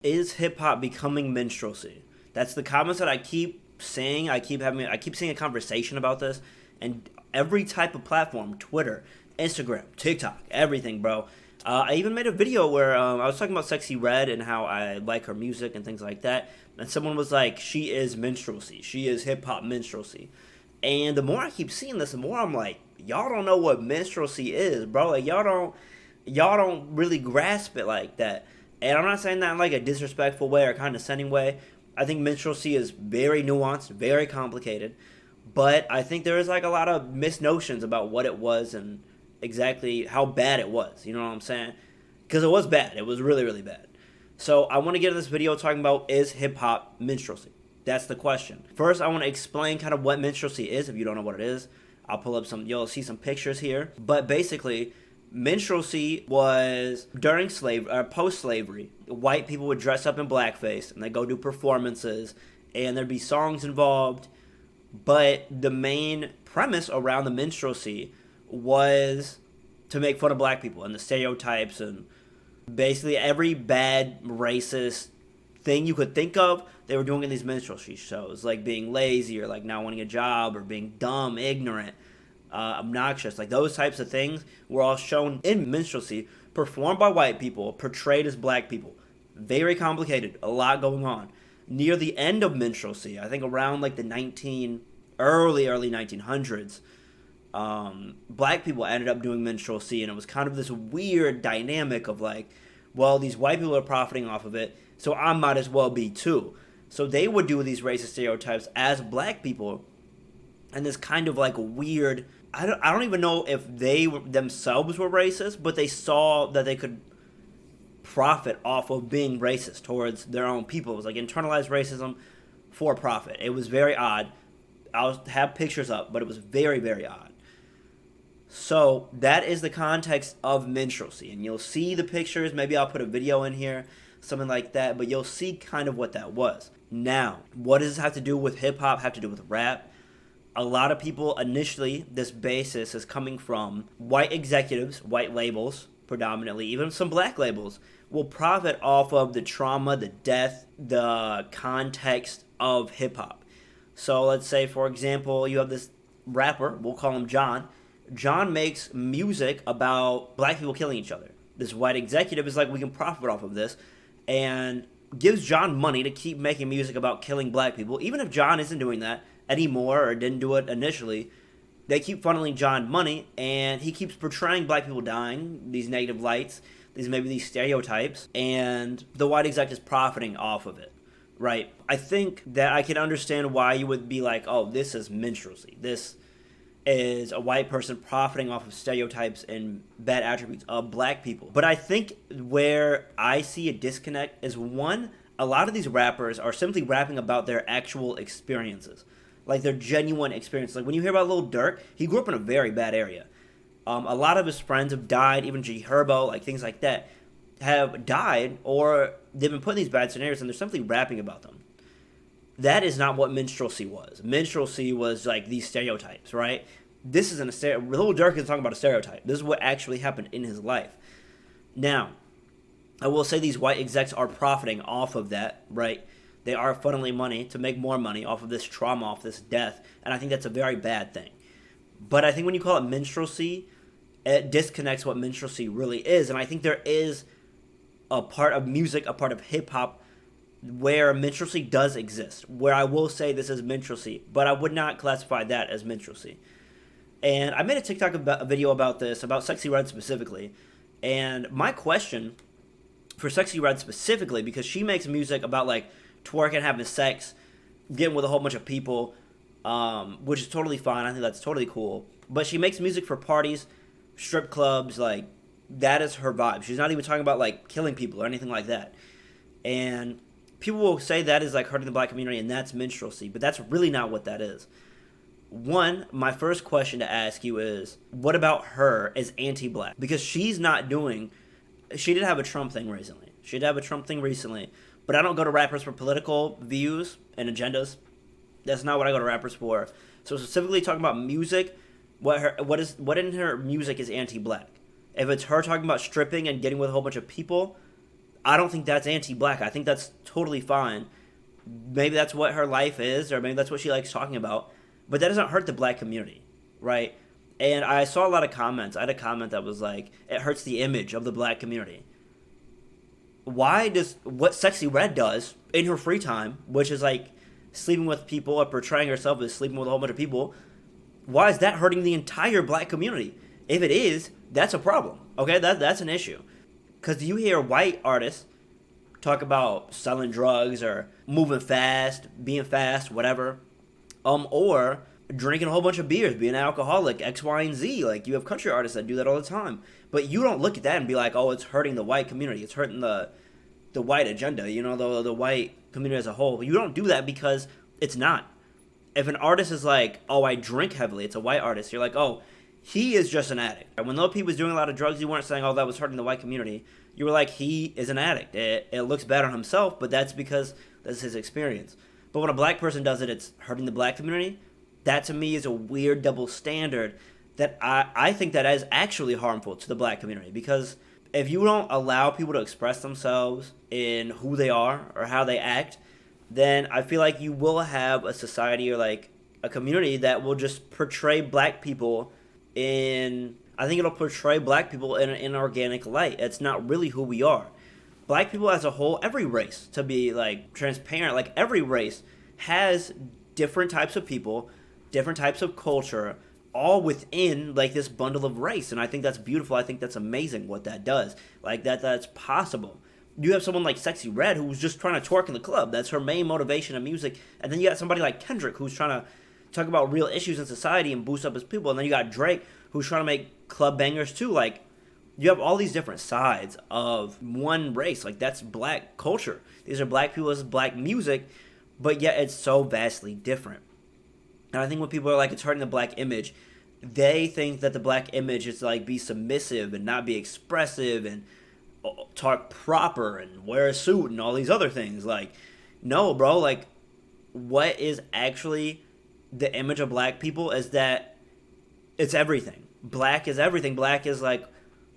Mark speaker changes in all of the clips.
Speaker 1: Is hip hop becoming minstrelsy? That's the comments that I keep seeing. I keep seeing a conversation about this, and every type of platform, Twitter, Instagram, TikTok, everything, bro. I even made a video where I was talking about Sexy Red and how I like her music and things like that. And someone was like, "She is minstrelsy. She is hip hop minstrelsy." And the more I keep seeing this, the more I'm like, y'all don't know what minstrelsy is, bro. Like y'all don't really grasp it like that. And I'm not saying that in like a disrespectful way or condescending way. I think minstrelsy is very nuanced, very complicated. But I think there is like a lot of misnotions about what it was and exactly how bad it was. You know what I'm saying? Because it was bad. It was really, really bad. So I want to get into this video talking about, is hip hop minstrelsy? That's the question. First, I want to explain kind of what minstrelsy is if you don't know what it is. I'll pull up you'll see some pictures here. But basically, minstrelsy was during slavery, post-slavery. White people would dress up in blackface and they go do performances, and there'd be songs involved. But the main premise around the minstrelsy was to make fun of black people and the stereotypes and basically every bad racist thing you could think of, they were doing in these minstrelsy shows, like being lazy or like not wanting a job or being dumb, ignorant, obnoxious. Like those types of things were all shown in minstrelsy, performed by white people, portrayed as black people. Very complicated, a lot going on. Near the end of minstrelsy, I think around like the early 1900s, black people ended up doing minstrelsy, and it was kind of this weird dynamic of like, well, these white people are profiting off of it, so I might as well be too. So they would do these racist stereotypes as black people, and this kind of like weird, I don't even know if they themselves were racist, but they saw that they could profit off of being racist towards their own people. It was like internalized racism for profit. It was very odd. I'll have pictures up, but it was very, very odd. So that is the context of minstrelsy, and you'll see the pictures. Maybe I'll put a video in here, something like that, but you'll see kind of what that was. Now, what does this have to do with hip-hop, have to do with rap? A lot of people, initially, this basis is coming from white executives, white labels, predominantly, even some black labels, will profit off of the trauma, the death, the context of hip-hop. So let's say, for example, you have this rapper, we'll call him John. John makes music about black people killing each other. This white executive is like, we can profit off of this, and gives John money to keep making music about killing black people. Even if John isn't doing that anymore or didn't do it initially, they keep funneling John money, and he keeps portraying black people dying, these negative lights, these stereotypes, and the white exec is profiting off of it, right? I think that I can understand why you would be like, oh, this is minstrelsy. This is a white person profiting off of stereotypes and bad attributes of black people. But I think where I see a disconnect is, one, a lot of these rappers are simply rapping about their actual experiences, like their genuine experiences. Like when you hear about Lil Durk, he grew up in a very bad area. A lot of his friends have died, even G Herbo, like things like that, have died, or they've been put in these bad scenarios, and they're simply rapping about them. That is not what minstrelsy was. Minstrelsy was like these stereotypes, right? This isn't a stereotype. Lil Durk is talking about a stereotype. This is what actually happened in his life. Now, I will say these white execs are profiting off of that, right? They are funneling money to make more money off of this trauma, off this death, and I think that's a very bad thing. But I think when you call it minstrelsy, it disconnects what minstrelsy really is, and I think there is a part of music, a part of hip-hop, where minstrelsy does exist, where I will say this is minstrelsy, but I would not classify that as minstrelsy. And I made a TikTok video about this, about Sexy Red specifically, and my question for Sexy Red specifically, because she makes music about like twerking, having sex, getting with a whole bunch of people, which is totally fine. I think that's totally cool. But she makes music for parties, strip clubs, like that is her vibe. She's not even talking about like killing people or anything like that. And people will say that is like hurting the black community, and that's minstrelsy, but that's really not what that is. One, my first question to ask you is, what about her as anti-black? Because she did have a Trump thing recently. But I don't go to rappers for political views and agendas. That's not what I go to rappers for. So specifically talking about music, what in her music is anti-black? If it's her talking about stripping and getting with a whole bunch of people, I don't think that's anti-black. I think that's totally fine. Maybe that's what her life is, or maybe that's what she likes talking about. But that doesn't hurt the black community, right? And I saw a lot of comments. I had a comment that was like, it hurts the image of the black community. Why does what Sexy Red does in her free time, which is like sleeping with people or portraying herself as sleeping with a whole bunch of people, why is that hurting the entire black community? If it is, that's a problem. Okay, that's an issue. Because you hear white artists talk about selling drugs or moving fast, being fast, whatever, or drinking a whole bunch of beers, being an alcoholic, X, Y, and Z. Like, you have country artists that do that all the time. But you don't look at that and be like, oh, it's hurting the white community. It's hurting the white agenda, the white community as a whole. You don't do that because it's not. If an artist is like, oh, I drink heavily, it's a white artist, you're like, oh, he is just an addict. And when Lil Peep was doing a lot of drugs, you weren't saying, oh, that was hurting the white community. You were like, he is an addict. It looks bad on himself, but that's because that's his experience. But when a black person does it, it's hurting the black community. That to me is a weird double standard that I think that is actually harmful to the black community. Because if you don't allow people to express themselves in who they are or how they act, then I feel like you will have a society or like a community that will just portray black people I think it'll portray black people in an organic light. It's not really who we are. Black people as a whole, every race, to be like transparent, like every race has different types of people, different types of culture, all within like this bundle of race. And I think that's beautiful. I think that's amazing what that does. Like that's possible. You have someone like Sexy Red who's just trying to twerk in the club. That's her main motivation in music. And then you got somebody like Kendrick who's trying to talk about real issues in society and boost up his people. And then you got Drake who's trying to make club bangers too. Like, you have all these different sides of one race. Like, that's black culture. These are black people, this is black music, but yet it's so vastly different. And I think when people are like, it's hurting the black image, they think that the black image is to like be submissive and not be expressive and talk proper and wear a suit and all these other things. Like, no, bro, like, what is actually the image of black people is that it's everything. Black is everything. Black is like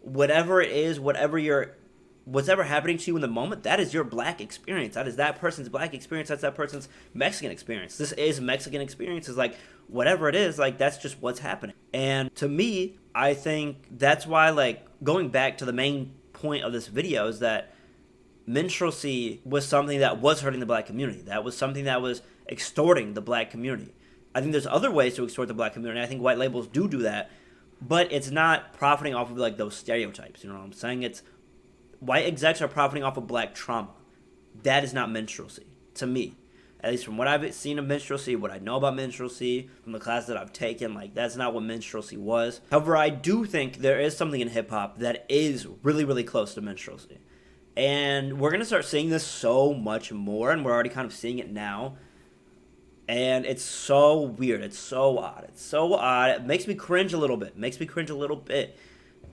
Speaker 1: whatever it is, whatever happening to you in the moment, that is your black experience. That is that person's black experience. That's that person's Mexican experience. This is Mexican experience. Is like whatever it is, like that's just what's happening. And to me, I think that's why, like, going back to the main point of this video is that minstrelsy was something that was hurting the black community. That was something that was extorting the black community. I think there's other ways to extort the black community. I think white labels do that, but it's not profiting off of like those stereotypes. You know what I'm saying? It's white execs are profiting off of black trauma. That is not minstrelsy to me. At least from what I've seen of minstrelsy, what I know about minstrelsy, from the class that I've taken, like that's not what minstrelsy was. However, I do think there is something in hip hop that is really, really close to minstrelsy. And we're going to start seeing this so much more, and we're already kind of seeing it now. And it's so weird. It's so odd. It's so odd. It makes me cringe a little bit.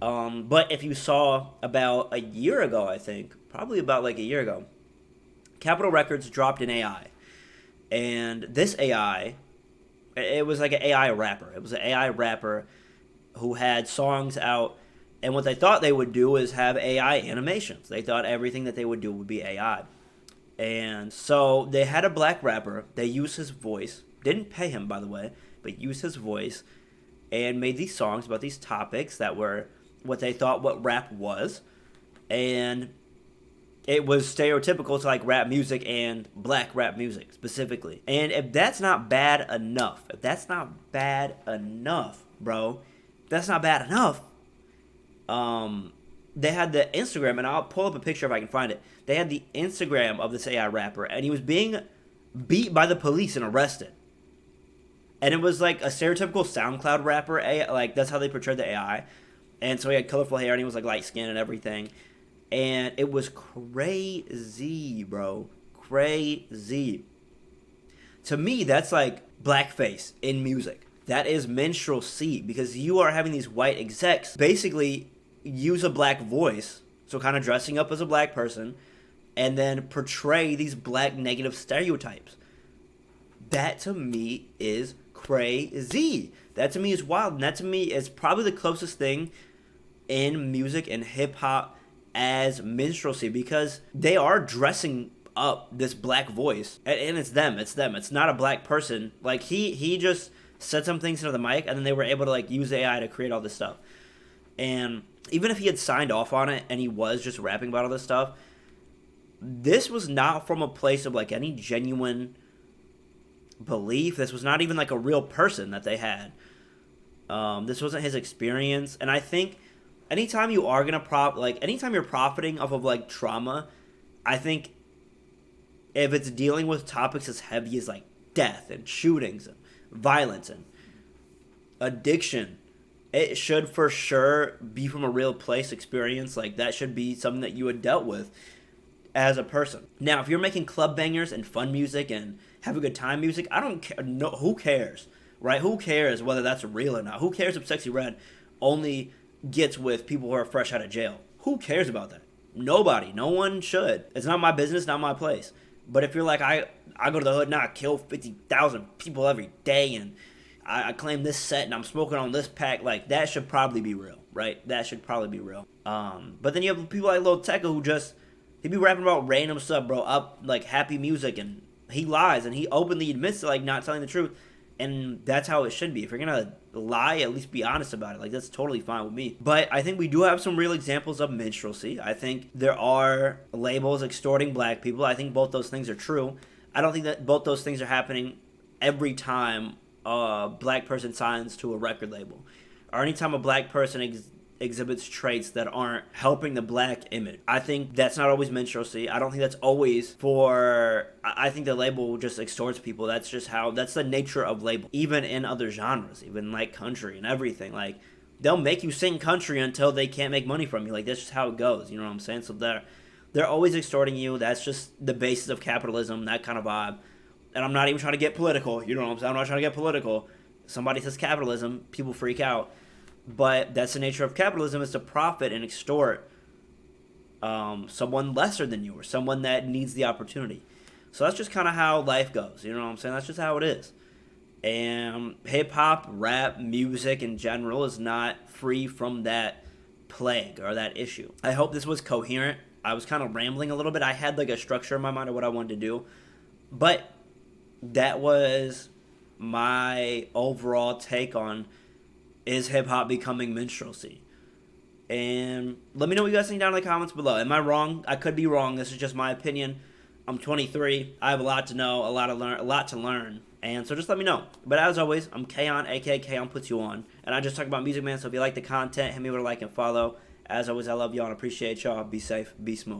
Speaker 1: But if you saw about a year ago, I think, probably about like a year ago, Capitol Records dropped an AI. And this AI, it was like an AI rapper. It was an AI rapper who had songs out. And what they thought they would do is have AI animations. They thought everything that they would do would be AI. And so they had a black rapper. They used his voice. Didn't pay him, by the way, but used his voice and made these songs about these topics that were what they thought what rap was. And it was stereotypical to like rap music and black rap music specifically. And if that's not bad enough, bro, they had the Instagram, and I'll pull up a picture if I can find it. They had the Instagram of this AI rapper, and he was being beat by the police and arrested. And it was like a stereotypical SoundCloud rapper, like that's how they portrayed the AI. And so he had colorful hair, and he was like light skinned and everything. And it was crazy, bro. Crazy. To me, that's like blackface in music. That is minstrelsy, because you are having these white execs basically use a black voice, so kind of dressing up as a black person, and then portray these black negative stereotypes. That to me is crazy. That to me is wild. And that to me is probably the closest thing in music and hip hop as minstrelsy because they are dressing up this black voice, and it's them. It's not a black person. Like he just said some things into the mic, and then they were able to like use AI to create all this stuff. And even if he had signed off on it and he was just rapping about all this stuff, this was not from a place of like any genuine belief. This was not even like a real person that they had. This wasn't his experience. And I think anytime you are gonna anytime you're profiting off of like trauma, I think if it's dealing with topics as heavy as like death and shootings and violence and addiction, it should for sure be from a real place experience. Like that should be something that you had dealt with as a person. Now, if you're making club bangers and fun music and have a good time music, I don't care. No, who cares, right? Who cares whether that's real or not? Who cares if Sexy Red only gets with people who are fresh out of jail? Who cares about that? Nobody. No one should. It's not my business, not my place. But if you're like, I go to the hood now, I kill 50,000 people every day, and I claim this set, and I'm smoking on this pack, like, that should probably be real, right? That should probably be real. But then you have people like Lil Tecca who just, he be rapping about random stuff, bro, up, like, happy music, and he lies, and he openly admits to, like, not telling the truth. And that's how it should be. If you're going to lie, at least be honest about it. Like, that's totally fine with me. But I think we do have some real examples of minstrelsy. I think there are labels extorting black people. I think both those things are true. I don't think that both those things are happening every time a black person signs to a record label. Or anytime a black person exhibits traits that aren't helping the black image. I think that's not always minstrelsy. I don't think that's always for... I think the label just extorts people. That's just how... That's the nature of label. Even in other genres, even like country and everything. Like, they'll make you sing country until they can't make money from you. Like, that's just how it goes. You know what I'm saying? So they're always extorting you. That's just the basis of capitalism, that kind of vibe. And I'm not even trying to get political. You know what I'm saying? I'm not trying to get political. Somebody says capitalism, people freak out. But that's the nature of capitalism, is to profit and extort someone lesser than you or someone that needs the opportunity. So that's just kind of how life goes. You know what I'm saying? That's just how it is. And hip-hop, rap, music in general is not free from that plague or that issue. I hope this was coherent. I was kind of rambling a little bit. I had like a structure in my mind of what I wanted to do. But that was my overall take on, is hip-hop becoming minstrelsy? And let me know what you guys think down in the comments below. Am I wrong? I could be wrong. This is just my opinion. I'm 23. I have a lot to know, a lot to learn. And so just let me know. But as always, I'm Kayhon, aka Kayhon Puts You On. And I just talk about music, man. So if you like the content, hit me with a like and follow. As always, I love y'all and appreciate y'all. Be safe. Be smooth.